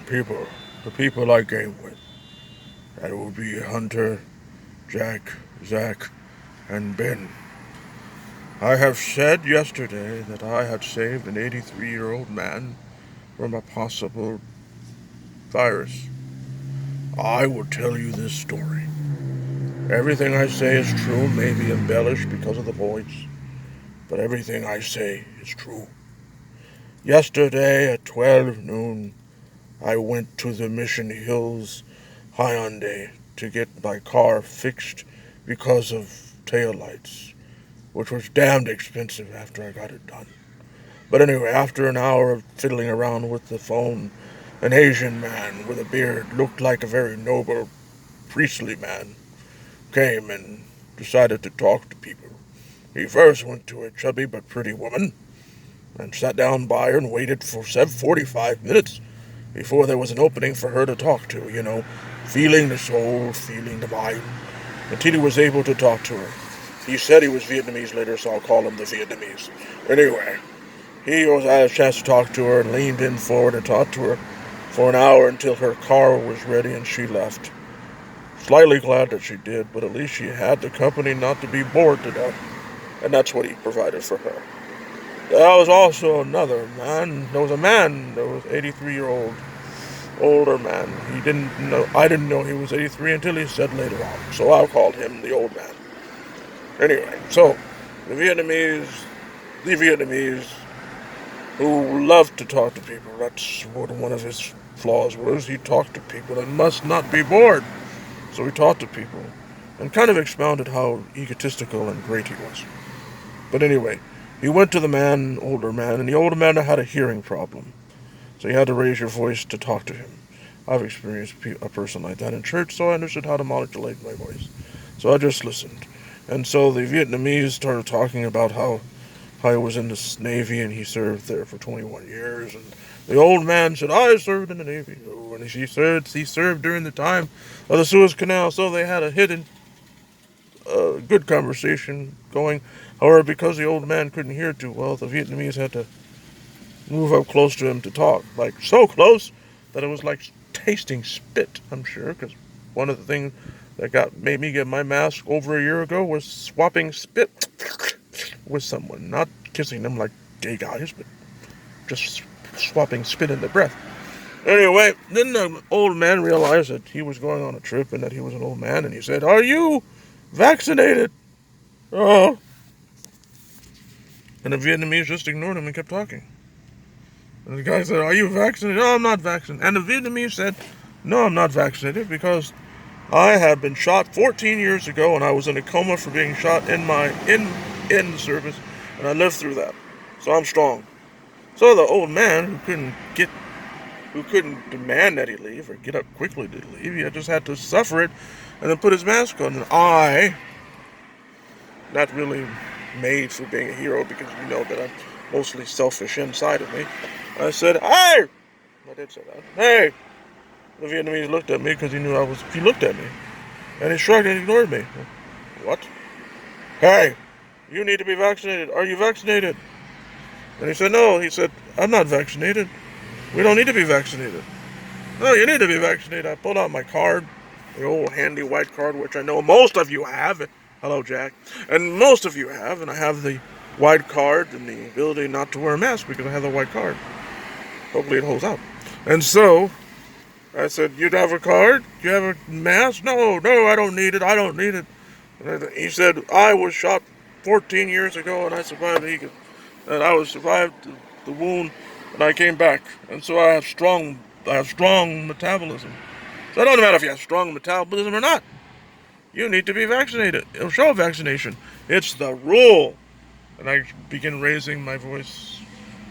People, the people I game with. That would be Hunter, Jack, Zach, and Ben. I have said yesterday that I had saved an 83-year-old man from a possible virus. I will tell you this story. Everything I say is true, maybe embellished because of the voice, but everything I say is true. Yesterday at 12 noon, I went to the Mission Hills Hyundai to get my car fixed because of taillights, which was damned expensive after I got it done. But anyway, after an hour of fiddling around with the phone, an Asian man with a beard, looked like a very noble, priestly man, came and decided to talk to people. He first went to a chubby but pretty woman and sat down by her and waited for 45 minutes before there was an opening for her to talk to, feeling the soul, feeling the mind, until he was able to talk to her. He said he was Vietnamese later, so I'll call him the Vietnamese. Anyway, he had a chance to talk to her and leaned in forward and talked to her for an hour until her car was ready and she left. Slightly glad that she did, but at least she had the company not to be bored to death, and that's what he provided for her. There was also another man. There was 83-year-old older man. I didn't know he was 83 until he said later on, so I called him the old man. Anyway, so the Vietnamese who loved to talk to people. That's what one of his flaws was. He talked to people and must not be bored. So he talked to people and kind of expounded how egotistical and great he was. But anyway, he went to the older man, and the older man had a hearing problem. So you had to raise your voice to talk to him. I've experienced a person like that in church, so I understood how to modulate my voice. So I just listened. And so the Vietnamese started talking about how he was in the Navy and he served there for 21 years. And the old man said, I served in the Navy. Oh, and he served during the time of the Suez Canal. So they had a hidden, good conversation going. However, because the old man couldn't hear too well, the Vietnamese had to move up close to him to talk. Like, so close that it was like tasting spit, I'm sure, because one of the things that made me get my mask over a year ago was swapping spit with someone. Not kissing them like gay guys, but just swapping spit in the breath. Anyway, then the old man realized that he was going on a trip and that he was an old man, and he said, Are you vaccinated? Oh. And the Vietnamese just ignored him and kept talking. And the guy said, Are you vaccinated? No, I'm not vaccinated. And the Vietnamese said, No, I'm not vaccinated because I had been shot 14 years ago and I was in a coma for being shot in the service, and I lived through that. So I'm strong. So the old man who couldn't demand that he leave or get up quickly to leave, he just had to suffer it and then put his mask on. And I, not really made for being a hero because you know that I'm mostly selfish inside of me, I said, Hey! I did say that. Hey! The Vietnamese looked at me because he looked at me. And he shrugged and ignored me. What? Hey! You need to be vaccinated. Are you vaccinated? And he said, No. He said, I'm not vaccinated. We don't need to be vaccinated. No, you need to be vaccinated. I pulled out my card, the old handy white card, which I know most of you have. Hello, Jack. And most of you have, and I have the white card and the ability not to wear a mask because I have the white card. Hopefully it holds out. And so I said, You have a card? You have a mask? No, I don't need it. I don't need it. And he said, I was shot 14 years ago and I survived survived the wound and I came back. And so I have strong metabolism. So it doesn't matter if you have strong metabolism or not. You need to be vaccinated. It'll show vaccination. It's the rule. And I begin raising my voice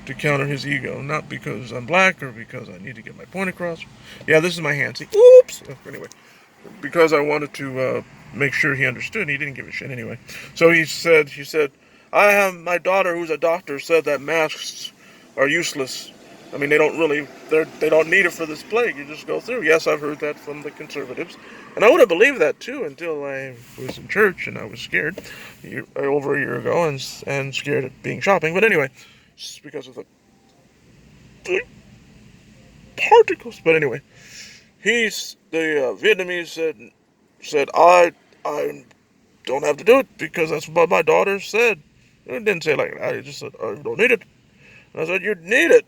to counter his ego, not because I'm black or because I need to get my point across. Yeah, this is my hand. See, oops. Anyway, because I wanted to make sure he understood. He didn't give a shit anyway. So she said, I have my daughter who's a doctor said that masks are useless. I mean, they don't need it for this plague. You just go through. Yes, I've heard that from the conservatives. And I would have believed that too until I was in church and I was scared over a year ago and scared of being shopping. But anyway, it's because of the particles. But anyway, the Vietnamese said I don't have to do it because that's what my daughter said. It didn't say like that. It just said, "I don't need it." And I said, "You need it."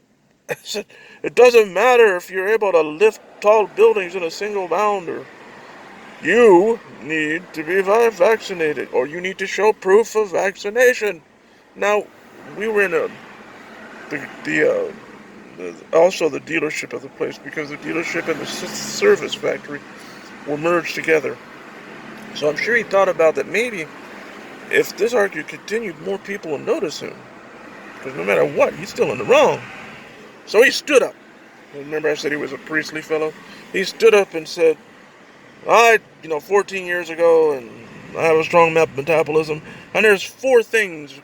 I said, "It doesn't matter if you're able to lift tall buildings in a single bound, or you need to be vaccinated, or you need to show proof of vaccination." Now, we were in also the dealership of the place, because the dealership and the service factory were merged together. So I'm sure he thought about that maybe if this argument continued, more people will notice him. Because no matter what, he's still in the wrong. So he stood up. Remember I said he was a priestly fellow? He stood up and said, 14 years ago, and I have a strong metabolism, and there's 4 things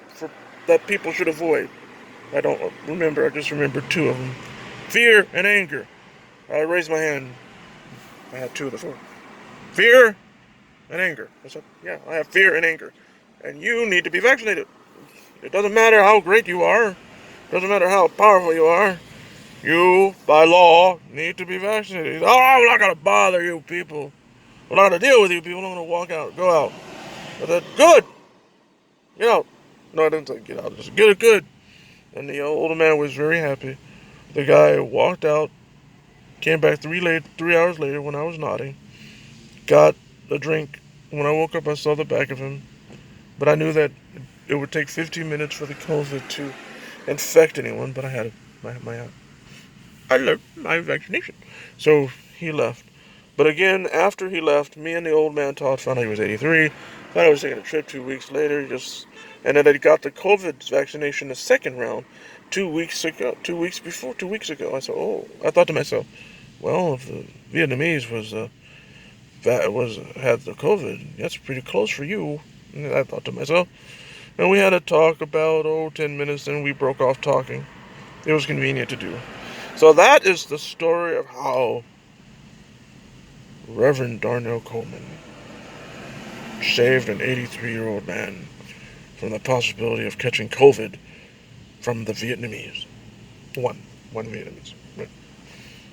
that people should avoid. I don't remember, I just remember 2 of them. Fear and anger. I raised my hand. I had 2 of the 4. Fear and anger. I said, yeah, I have fear and anger. And you need to be vaccinated. It doesn't matter how great you are. It doesn't matter how powerful you are. You, by law, need to be vaccinated. Oh, I'm not going to bother you people. I'm not going to deal with you people. I'm going to walk out, go out. I said, good. Get out. No, I didn't say get out. I just get good. And the older man was very happy. The guy walked out, came back 3 hours later when I was nodding, got a drink. When I woke up, I saw the back of him. But I knew that it would take 15 minutes for the COVID to infect anyone. But I had I learned my vaccination. So he left. But again, after he left, me and the old man talked, found out he was 83. Found out he was taking a trip 2 weeks later. And then I got the COVID vaccination, the second round, 2 weeks ago. 2 weeks before, 2 weeks ago. I said, I thought to myself, well, if the Vietnamese had the COVID, that's pretty close for you. And I thought to myself. And we had a talk about, 10 minutes, and we broke off talking. It was convenient to do. So that is the story of how Reverend Darnell Coleman saved an 83-year-old man from the possibility of catching COVID from the Vietnamese. One Vietnamese.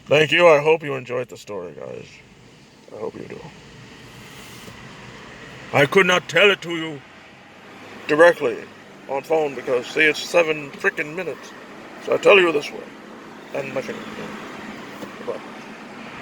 Thank you. I hope you enjoyed the story, guys. I hope you do. I could not tell it to you directly on phone because, see, it's 7 freaking minutes. So I tell you this way. And my finger. Goodbye.